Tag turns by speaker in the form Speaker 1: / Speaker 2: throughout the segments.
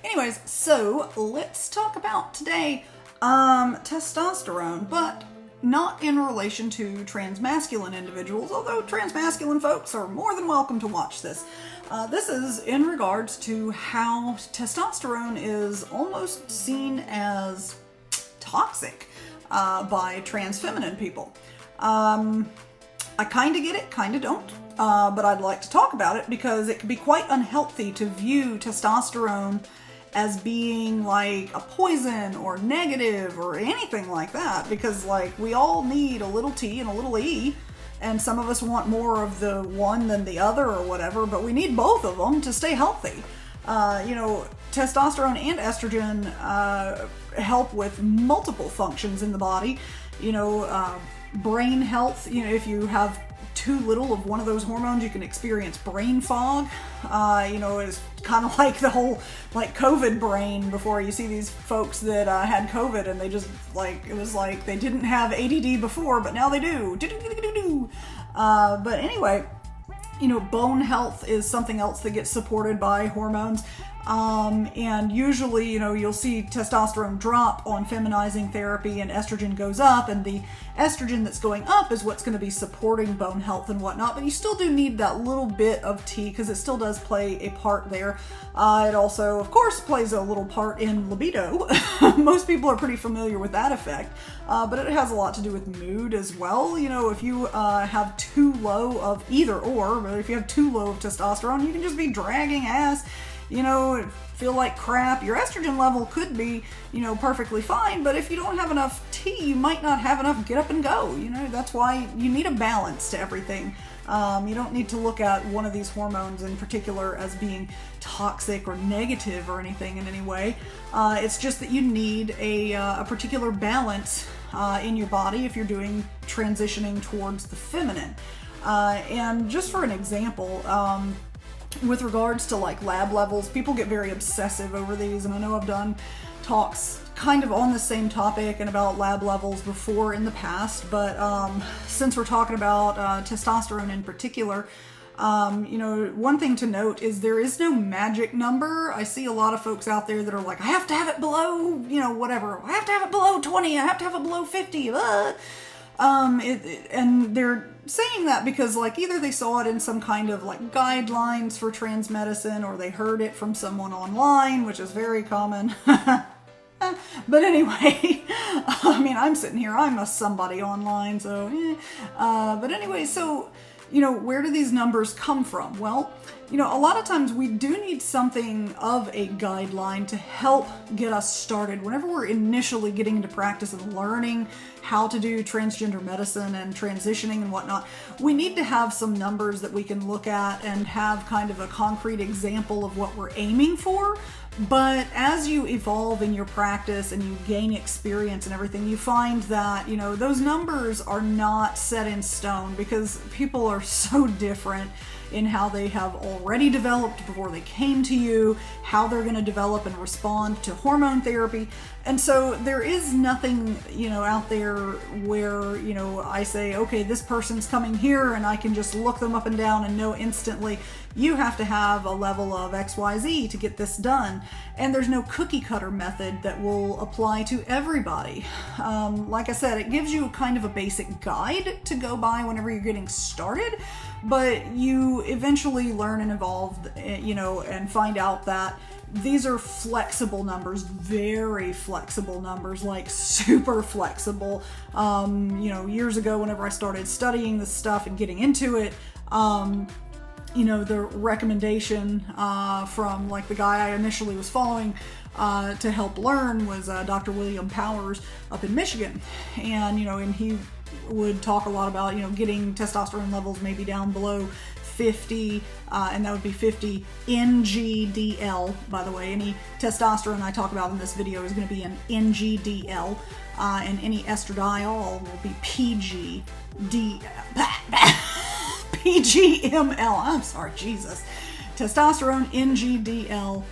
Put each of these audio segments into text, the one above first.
Speaker 1: Anyways, so let's talk about today testosterone, but not in relation to transmasculine individuals, although transmasculine folks are more than welcome to watch this. This is in regards to how testosterone is almost seen as toxic by trans feminine people. I kind of get it, kind of don't, but I'd like to talk about it because it can be quite unhealthy to view testosterone as being like a poison or negative or anything like that, because like we all need a little T and a little E, and some of us want more of the one than the other or whatever, but we need both of them to stay healthy. Testosterone and estrogen help with multiple functions in the body. Brain health. If you have too little of one of those hormones, you can experience brain fog. It's kind of like the whole COVID brain before. You see these folks that had COVID and they just it was like they didn't have ADD before, but now they do. But anyway, bone health is something else that gets supported by hormones. And usually, you'll see testosterone drop on feminizing therapy and estrogen goes up, and the estrogen that's going up is what's going to be supporting bone health and whatnot, but you still do need that little bit of T because it still does play a part there. It also, of course, plays a little part in libido. Most people are pretty familiar with that effect, but it has a lot to do with mood as well. If you have too low of either or, but if you have too low of testosterone, you can just be dragging ass, feel like crap. Your estrogen level could be, perfectly fine, but if you don't have enough T, you might not have enough get up and go. That's why you need a balance to everything. You don't need to look at one of these hormones in particular as being toxic or negative or anything in any way. It's just that you need a particular balance in your body if you're doing transitioning towards the feminine. And just for an example, with regards to lab levels, people get very obsessive over these, and I know I've done talks kind of on the same topic and about lab levels before in the past, but since we're talking about testosterone in particular, one thing to note is there is no magic number. I see a lot of folks out there that are like, I have to have it below, whatever. I have to have it below 20. I have to have it below 50. And they're saying that because either they saw it in some kind of guidelines for trans medicine, or they heard it from someone online, which is very common. But anyway, I'm sitting here, I'm a somebody online, so but anyway, so where do these numbers come from? Well, a lot of times we do need something of a guideline to help get us started. Whenever we're initially getting into practice and learning how to do transgender medicine and transitioning and whatnot, we need to have some numbers that we can look at and have kind of a concrete example of what we're aiming for. But as you evolve in your practice and you gain experience and everything, you find that, those numbers are not set in stone because people are so different in how they have already developed before they came to you, how they're going to develop and respond to hormone therapy. And so there is nothing, out there where, I say, okay, this person's coming here and I can just look them up and down and know instantly. You have to have a level of XYZ to get this done. And there's no cookie cutter method that will apply to everybody. Like I said, it gives you kind of a basic guide to go by whenever you're getting started, but you eventually learn and evolve, and find out that these are flexible numbers, very flexible numbers, super flexible. Years ago, whenever I started studying this stuff and getting into it, the recommendation from the guy I initially was following to help learn was Dr. William Powers up in Michigan. And he would talk a lot about, getting testosterone levels maybe down below 50, and that would be 50 NGDL, by the way. Any testosterone I talk about in this video is going to be an NGDL, and any estradiol will be PGML. I'm sorry, Jesus. Testosterone, NGDL,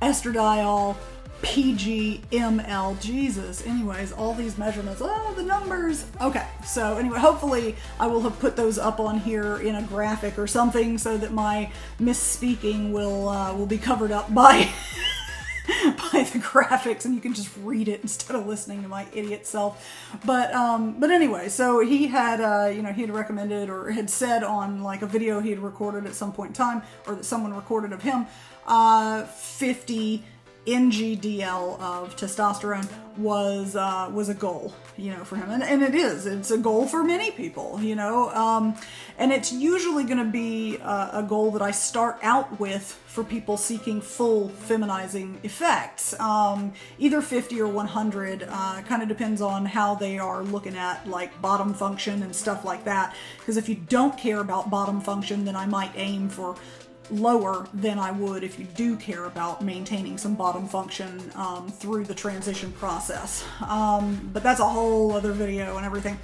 Speaker 1: estradiol, PGML. Jesus. Anyways, all these measurements. Oh, the numbers. Okay. So anyway, hopefully I will have put those up on here in a graphic or something so that my misspeaking will be covered up by by the graphics and you can just read it instead of listening to my idiot self. But anyway, so he had he had recommended or had said on like a video he had recorded at some point in time, or that someone recorded of him, 50 NGDL of testosterone was a goal, for him, and it's a goal for many people, and it's usually going to be a goal that I start out with for people seeking full feminizing effects, either 50 or 100, kind of depends on how they are looking at like bottom function and stuff like that, because if you don't care about bottom function, then I might aim for lower than I would if you do care about maintaining some bottom function through the transition process. But that's a whole other video and everything.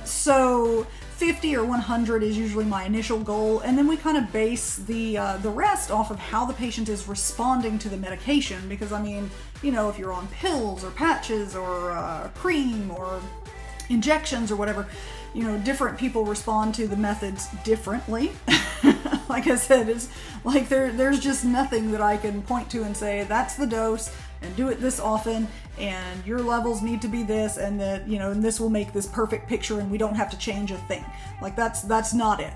Speaker 1: So 50 or 100 is usually my initial goal, and then we kind of base the rest off of how the patient is responding to the medication, because if you're on pills or patches or cream or injections or whatever, different people respond to the methods differently. Like I said, it's like there's just nothing that I can point to and say that's the dose and do it this often and your levels need to be this, and that and this will make this perfect picture and we don't have to change a thing. Like that's not it.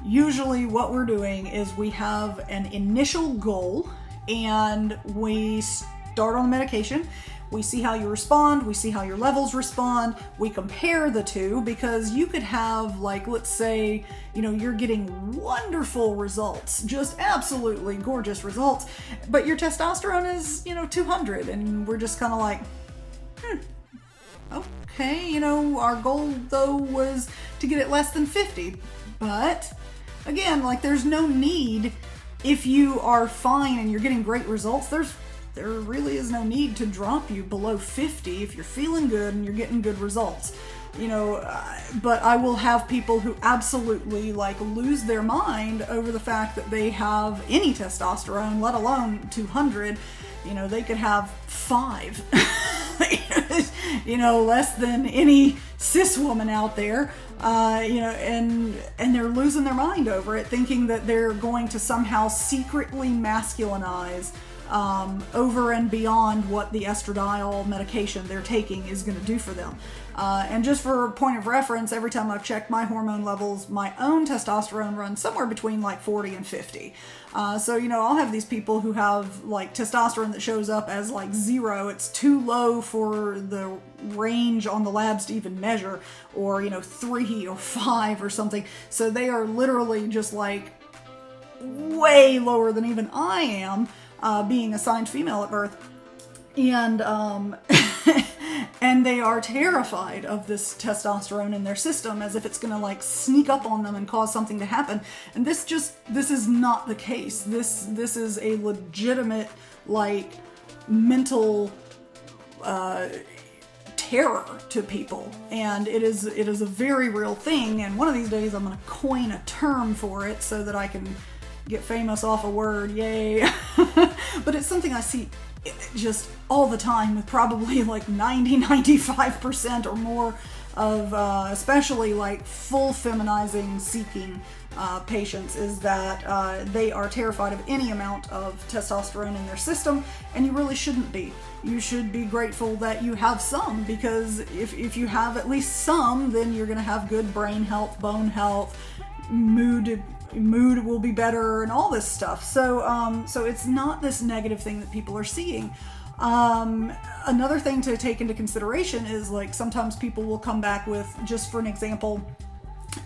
Speaker 1: Usually what we're doing is we have an initial goal and we start on the medication. We see how you respond, we see how your levels respond, we compare the two, because you could have, like, let's say, you're getting wonderful results, just absolutely gorgeous results, but your testosterone is, 200, and we're just kind of like, okay, our goal, though, was to get it less than 50, but, again, like, there's no need, if you are fine and you're getting great results, there really is no need to drop you below 50 if you're feeling good and you're getting good results. But I will have people who absolutely lose their mind over the fact that they have any testosterone, let alone 200. They could have 5, less than any cis woman out there, and they're losing their mind over it, thinking that they're going to somehow secretly masculinize over and beyond what the estradiol medication they're taking is going to do for them. And just for a point of reference, every time I've checked my hormone levels, my own testosterone runs somewhere between 40 and 50. So, I'll have these people who have testosterone that shows up as 0. It's too low for the range on the labs to even measure, or, 3 or 5 or something. So they are literally just way lower than even I am. Being assigned female at birth, and and they are terrified of this testosterone in their system, as if it's going to sneak up on them and cause something to happen. And this is not the case. This is a legitimate mental terror to people, and it is a very real thing. And one of these days I'm going to coin a term for it so that I can get famous off a word, yay. But it's something I see just all the time with probably 90-95% or more of especially full feminizing seeking patients, is that they are terrified of any amount of testosterone in their system, and you really shouldn't be. You should be grateful that you have some, because if you have at least some, then you're going to have good brain health, bone health, mood will be better, and all this stuff. So it's not this negative thing that people are seeing. Another thing to take into consideration is sometimes people will come back with, just for an example,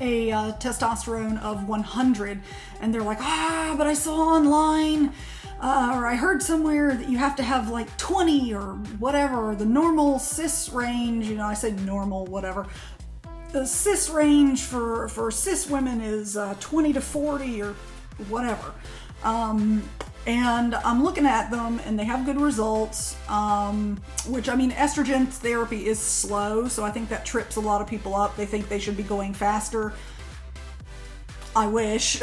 Speaker 1: a testosterone of 100, and they're like, but I saw online, or I heard somewhere that you have to have 20 or whatever, or the normal cis range, I say normal, whatever. The cis range for cis women is 20 to 40 or whatever. And I'm looking at them and they have good results, which, estrogen therapy is slow, so I think that trips a lot of people up. They think they should be going faster. I wish,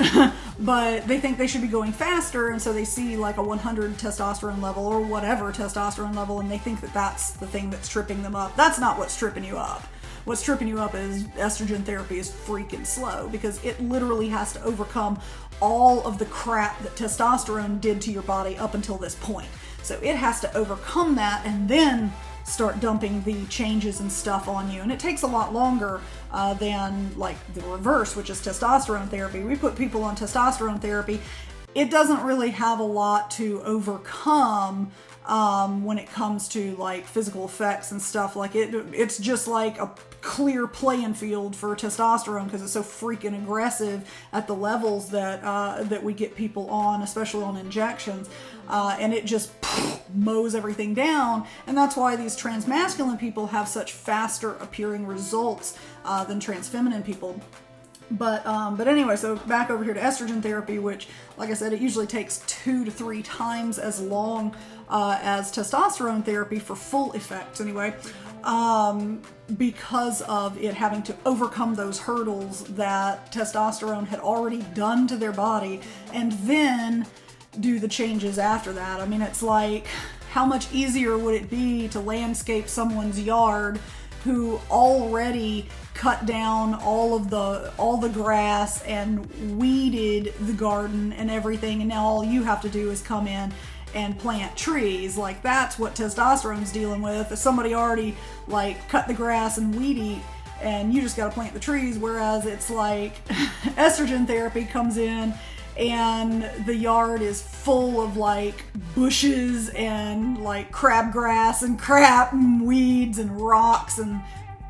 Speaker 1: but they think they should be going faster, and so they see like a 100 testosterone level or whatever testosterone level, and they think that that's the thing that's tripping them up. That's not what's tripping you up. What's tripping you up is estrogen therapy is freaking slow, because it literally has to overcome all of the crap that testosterone did to your body up until this point. So it has to overcome that and then start dumping the changes and stuff on you. And it takes a lot longer than like the reverse, which is testosterone therapy. We put people on testosterone therapy. It doesn't really have a lot to overcome when it comes to like physical effects and stuff. Like it's just like a clear playing field for testosterone, because it's so freaking aggressive at the levels that we get people on, especially on injections, and it just mows everything down. And that's why these transmasculine people have such faster appearing results than transfeminine people. But anyway, so back over here to estrogen therapy, which, like I said, it usually takes 2 to 3 times as long as testosterone therapy for full effect anyway, because of it having to overcome those hurdles that testosterone had already done to their body and then do the changes after that. I mean, it's like, how much easier would it be to landscape someone's yard who already cut down all the grass and weeded the garden and everything, and now all you have to do is come in and plant trees? Like, that's what testosterone's dealing with. If somebody already like cut the grass and weed eat, and you just got to plant the trees. Whereas it's like estrogen therapy comes in and the yard is full of like bushes and like crabgrass and crap and weeds and rocks and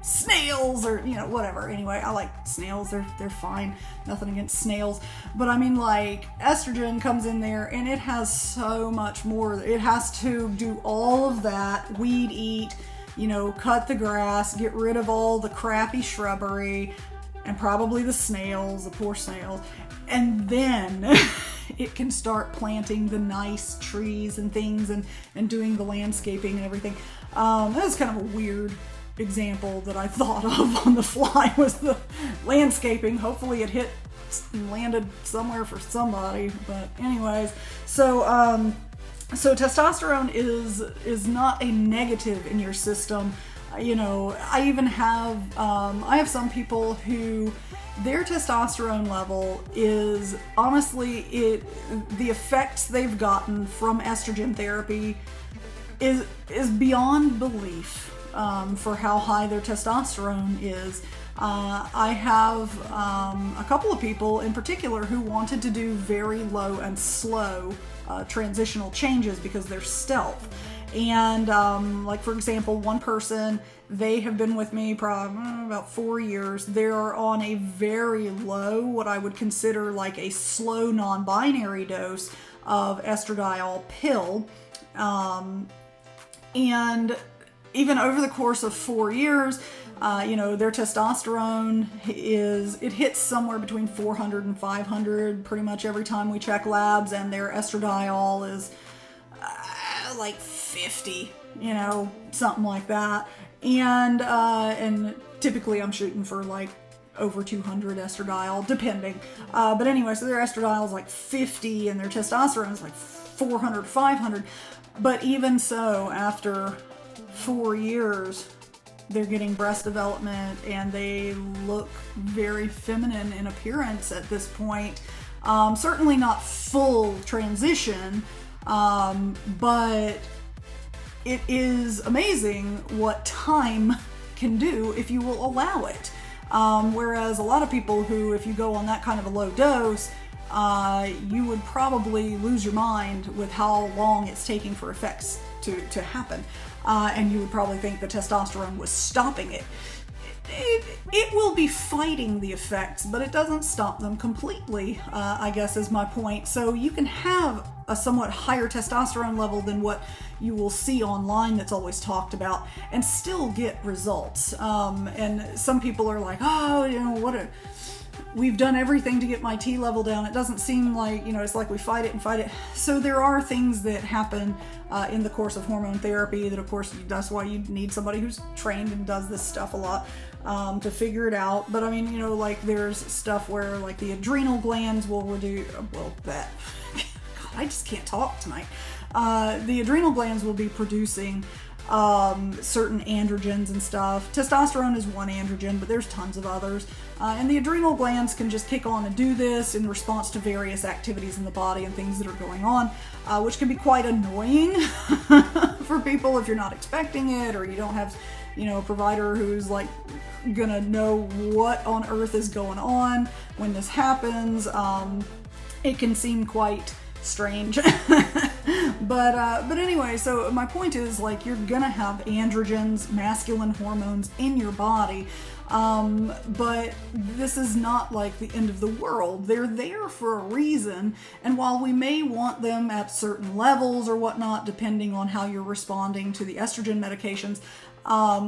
Speaker 1: snails, or whatever. Anyway, I like snails. They're fine. Nothing against snails. But I mean, like, estrogen comes in there and it has so much more. It has to do all of that, weed eat, cut the grass, get rid of all the crappy shrubbery and probably the snails, the poor snails. And then it can start planting the nice trees and things and doing the landscaping and everything. That was kind of a weird example that I thought of on the fly, was the landscaping. Hopefully it hit and landed somewhere for somebody. But anyways, so testosterone is not a negative in your system. I even have I have some people who their testosterone level is honestly the effects they've gotten from estrogen therapy is beyond belief. For how high their testosterone is. I have a couple of people in particular who wanted to do very low and slow transitional changes because they're stealth. And like, for example, one person, they have been with me probably about 4 years. They're on a very low, what I would consider like a slow non-binary dose of estradiol pill. And even over the course of 4 years, their testosterone it hits somewhere between 400 and 500 pretty much every time we check labs, and their estradiol is like 50, something like that. And typically I'm shooting for like over 200 estradiol, depending. But anyway, so their estradiol is like 50 and their testosterone is like 400, 500. But even so, after 4 years, they're getting breast development and they look very feminine in appearance at this point. Certainly not full transition, but it is amazing what time can do if you will allow it. Whereas a lot of people who, if you go on that kind of a low dose, you would probably lose your mind with how long it's taking for effects to happen. And you would probably think the testosterone was stopping it. It will be fighting the effects, but it doesn't stop them completely, I guess is my point. So you can have a somewhat higher testosterone level than what you will see online that's always talked about and still get results. And some people are like, oh, we've done everything to get my T level down. It doesn't seem like, it's like we fight it and fight it. So there are things that happen in the course of hormone therapy that, of course, that's why you need somebody who's trained and does this stuff a lot to figure it out. But I mean, like there's stuff where like the adrenal glands will reduce, God, I just can't talk tonight. The adrenal glands will be producing certain androgens and stuff. Testosterone is one androgen, but there's tons of others. And the adrenal glands can just kick on and do this in response to various activities in the body and things that are going on, which can be quite annoying for people if you're not expecting it, or you don't have, a provider who's like gonna know what on earth is going on when this happens. It can seem quite strange. But anyway, so my point is, like, you're gonna have androgens, masculine hormones in your body, but this is not like the end of the world. They're there for a reason, and while we may want them at certain levels or whatnot, depending on how you're responding to the estrogen medications,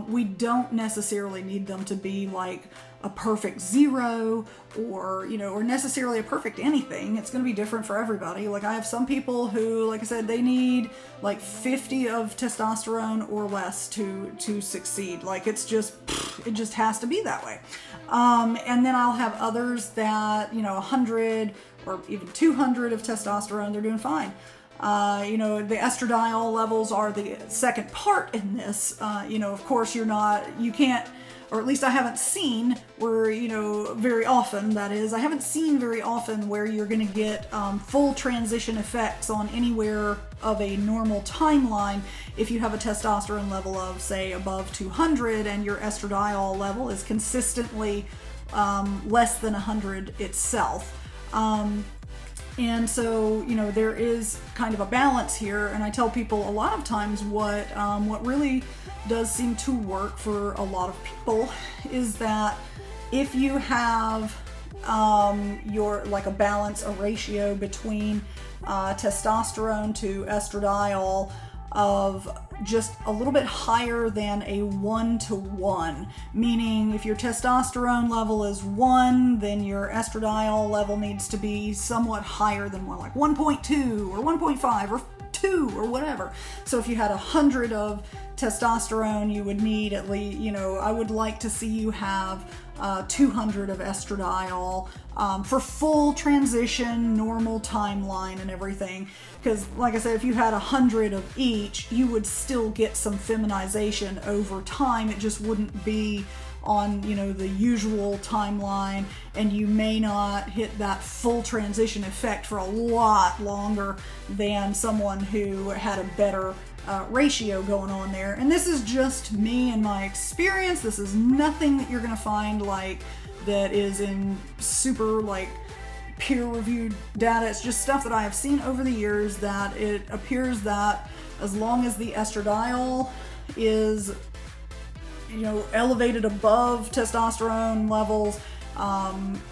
Speaker 1: we don't necessarily need them to be like a perfect 0 or necessarily a perfect anything. It's going to be different for everybody. Like I have some people who, like I said, they need like 50 of testosterone or less to succeed. Like it just has to be that way. And then I'll have others that, 100 or even 200 of testosterone, they're doing fine. The estradiol levels are the second part in this. Of course you can't, or at least I haven't seen where, very often, that is, I haven't seen very often where you're going to get full transition effects on anywhere of a normal timeline if you have a testosterone level of, say, above 200 and your estradiol level is consistently less than 100 itself. And so, there is kind of a balance here, and I tell people a lot of times what really does seem to work for a lot of people is that if you have a balance, a ratio between testosterone to estradiol of just a little bit higher than a 1-to-1, meaning if your testosterone level is 1, then your estradiol level needs to be somewhat higher than 1, like 1.2 or 1.5 or 2 or whatever. So if you had 100 of testosterone, you would need at least, I would like to see you have 200 of estradiol for full transition, normal timeline and everything. Because like I said, if you had 100 of each, you would still get some feminization over time. It just wouldn't be on, the usual timeline, and you may not hit that full transition effect for a lot longer than someone who had a better ratio going on there. And this is just me and my experience. This is nothing that you're going to find like that is in super like peer-reviewed data. It's just stuff that I have seen over the years, that it appears that as long as the estradiol is elevated above testosterone levels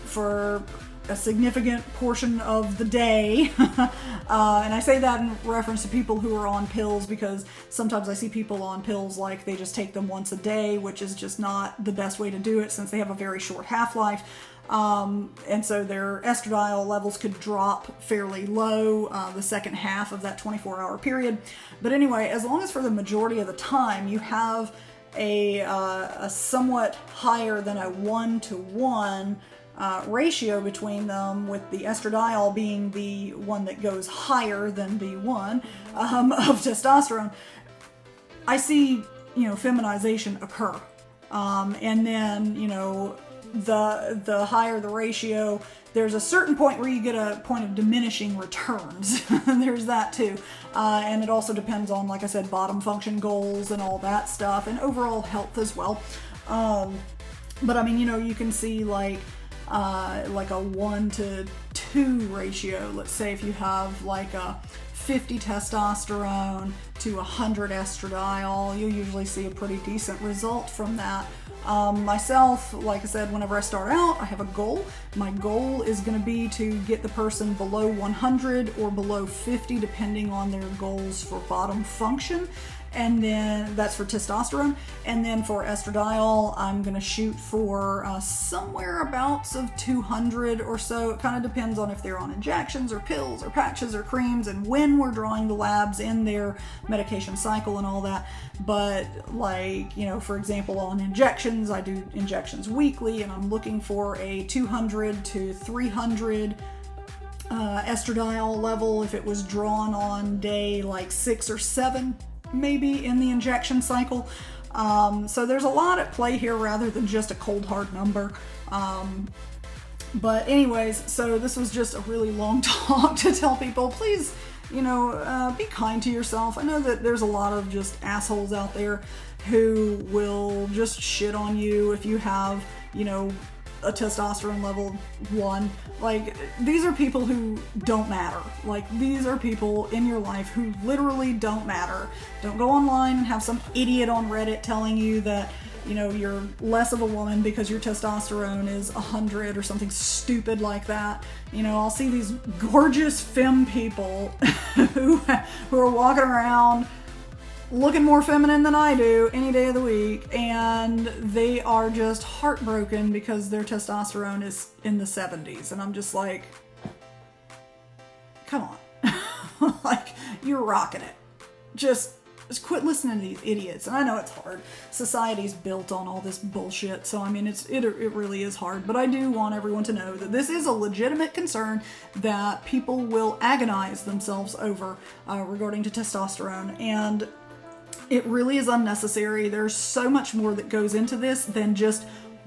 Speaker 1: for a significant portion of the day, and I say that in reference to people who are on pills, because sometimes I see people on pills like they just take them once a day, which is just not the best way to do it since they have a very short half-life. And so their estradiol levels could drop fairly low the second half of that 24-hour period. But anyway, as long as for the majority of the time you have a somewhat higher than a 1-to-1 ratio between them, with the estradiol being the one that goes higher than the 1 of testosterone, I see, feminization occur. And then, the higher the ratio, there's a certain point where you get a point of diminishing returns. There's that too. And it also depends on, like I said, bottom function goals and all that stuff, and overall health as well. But I mean, you can see like a 1-to-2 ratio. Let's say if you have like a 50 testosterone to 100 estradiol, you'll usually see a pretty decent result from that. Myself, like I said, whenever I start out, I have a goal. My goal is going to be to get the person below 100 or below 50, depending on their goals for bottom function. And then that's for testosterone. And then for estradiol, I'm going to shoot for somewhere abouts of 200 or so. It kind of depends on if they're on injections or pills or patches or creams and when we're drawing the labs in their medication cycle and all that. But like, you know, for example, on injections, I do injections weekly and I'm looking for a 200 to 300 estradiol level if it was drawn on day like 6 or 7. Maybe in the injection cycle. So there's a lot at play here rather than just a cold hard number. But anyways, so this was just a really long talk to tell people, please, you know, be kind to yourself. I know that there's a lot of just assholes out there who will just shit on you if you have, you know, a testosterone level 1. Like, these are people who don't matter. Like, these are people in your life who literally don't matter. Don't go online and have some idiot on Reddit telling you that, you know, you're less of a woman because your testosterone is 100 or something stupid like that. You know, I'll see these gorgeous femme people who are walking around looking more feminine than I do any day of the week, and they are just heartbroken because their testosterone is in the 70s, and I'm just like, come on. Like, you're rocking it. Just quit listening to these idiots. And I know it's hard. Society's built on all this bullshit, so I mean, it really is hard, but I do want everyone to know that this is a legitimate concern that people will agonize themselves over regarding to testosterone, and it really is unnecessary. There's so much more that goes into this than just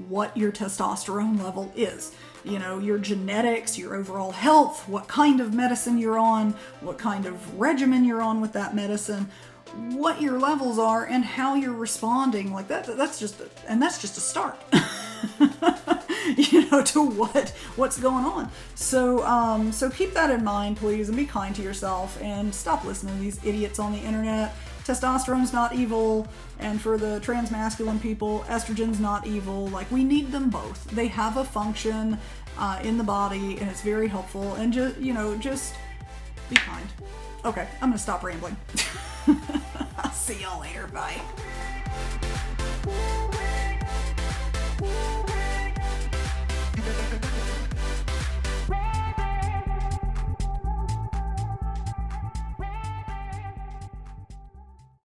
Speaker 1: what your testosterone level is. You know, your genetics, your overall health, what kind of medicine you're on, what kind of regimen you're on with that medicine, what your levels are, and how you're responding. Like that's just a start. You know, to what's going on. So keep that in mind, please, and be kind to yourself and stop listening to these idiots on the internet. Testosterone's not evil, and for the transmasculine people, estrogen's not evil. Like, we need them both. They have a function in the body, and it's very helpful. And just be kind. Okay, I'm gonna stop rambling. I'll see y'all later. Bye.